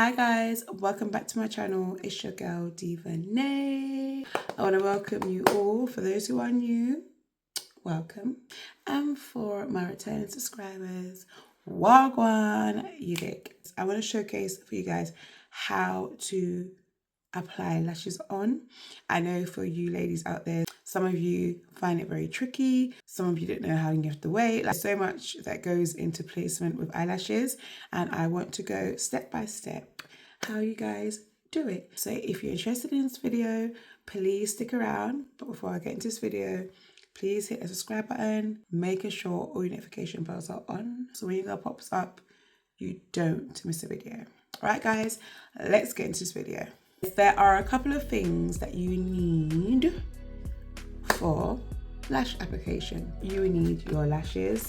Hi guys, welcome back to my channel. It's your girl Divanay. I want to welcome you all. For those who are new, welcome. And for my returning subscribers, wagwan, you dig. I want to showcase for you guys how to apply lashes on. I know for you ladies out there, some of you find it very tricky. Some of you don't know how long you have to wait. Like, so much that goes into placement with eyelashes, and I want to go step by step how you guys do it. So if you're interested in this video, please stick around. But before I get into this video, please hit the subscribe button, making sure all your notification bells are on, so when your girl pops up, you don't miss a video. All right guys, let's get into this video. There are a couple of things that you need for lash application. You need your lashes.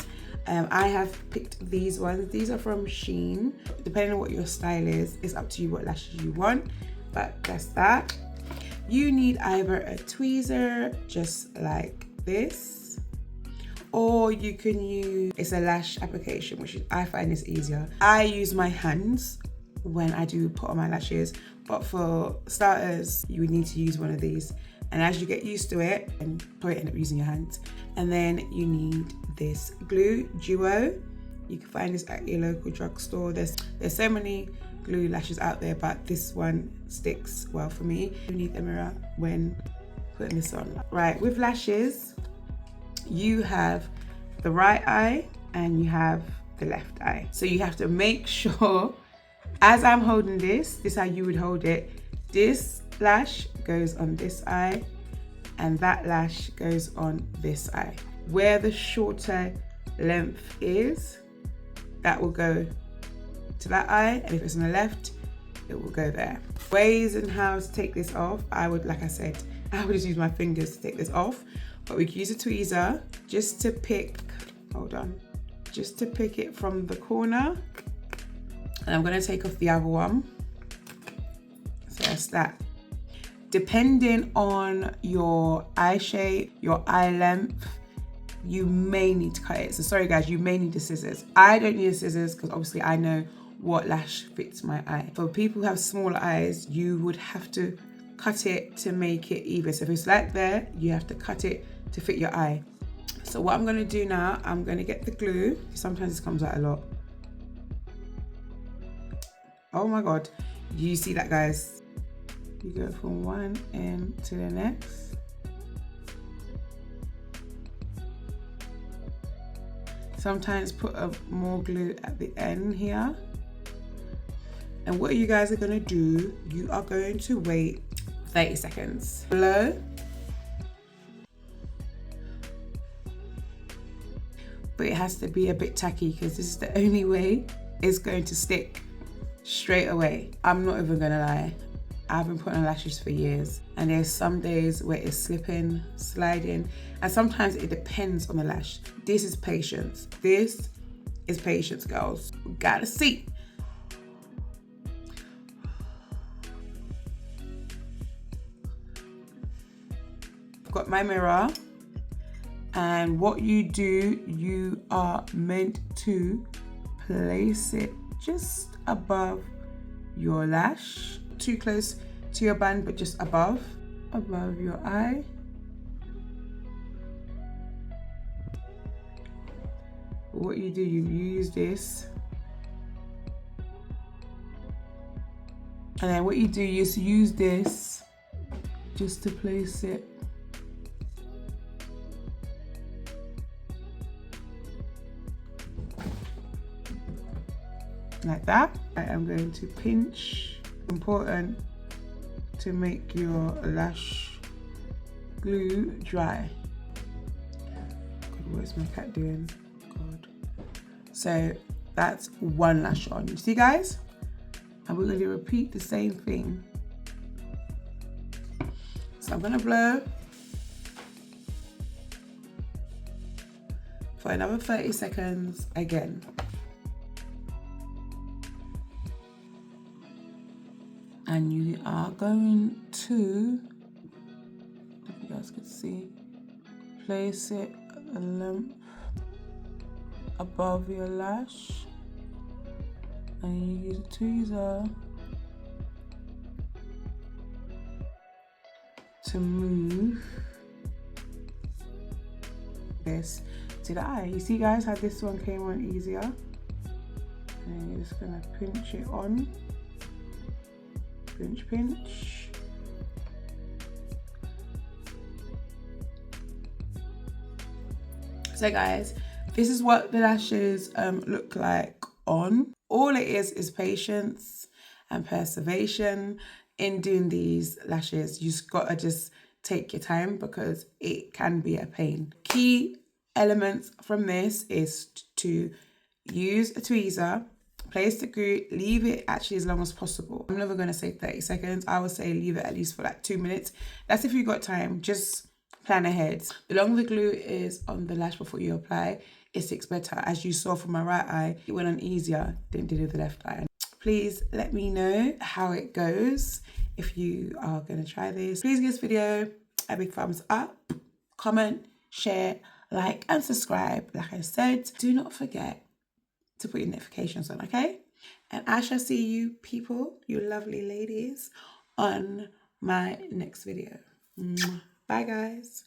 I have picked these ones. These are from Shein. Depending on what your style is, it's up to you what lashes you want, but that's that. You need either a tweezer, just like this, or you can use, it's a lash application, which I find is easier. I use my hands when I do put on my lashes, but for starters, you would need to use one of these. And as you get used to it, and probably end up using your hands. And then you need this glue duo. You can find this at your local drugstore. There's so many glue lashes out there, but this one sticks well for me. You need a mirror when putting this on. Right, with lashes, you have the right eye and you have the left eye. So you have to make sure, as I'm holding this is how you would hold it. This lash goes on this eye and that lash goes on this eye. Where the shorter length is, that will go to that eye, and if it's on the left, it will go there. Ways and how to take this off, I would, like I said, I would just use my fingers to take this off, but we can use a tweezer just to pick, just to pick it from the corner. And I'm gonna take off the other one. So that's that. Depending on your eye shape, your eye length, you may need to cut it. So sorry guys, you may need the scissors. I don't need the scissors because obviously I know what lash fits my eye. For people who have smaller eyes, you would have to cut it to make it even. So if it's like there, you have to cut it to fit your eye. So what I'm gonna do now, I'm gonna get the glue. Sometimes this comes out a lot. Oh my God, you see that guys? You go from one end to the next. Sometimes put more glue at the end here. And what you guys are gonna do, you are going to wait 30 seconds. Blow. But it has to be a bit tacky because this is the only way it's going to stick straight away. I'm not even gonna lie. I've been putting on lashes for years, and there's some days where it's slipping, sliding, and sometimes it depends on the lash. This is patience. This is patience, girls. We gotta see. I've got my mirror, and what you do, you are meant to place it just above your lash. Too close to your band, but just above your eye. What you do, you use this, and then what you do is use this just to place it like that. I am going to pinch. Important to make your lash glue dry. God, what is my cat doing? God. So that's one lash on. You see guys? And we're going to repeat the same thing. So I'm going to blow for another 30 seconds again. And you are going to, if you guys can see, place it at the length above your lash, and you use a tweezer to move this to the eye. You see guys how this one came on easier? And you're just gonna pinch it on. Pinch, pinch. So guys, this is what the lashes look like on. All it is patience and perseverance in doing these lashes. You just gotta take your time because it can be a pain. Key elements from this is to use a tweezer, place the glue, leave it actually as long as possible. I'm never gonna say 30 seconds. I would say leave it at least for like 2 minutes. That's if you've got time, just plan ahead. The longer the glue is on the lash before you apply, it sticks better. As you saw from my right eye, it went on easier than it did with the left eye. Please let me know how it goes if you are gonna try this. Please give this video a big thumbs up, comment, share, like, and subscribe. Like I said, do not forget to put your notifications on, okay? And I shall see you people, you lovely ladies, on my next video. Bye guys.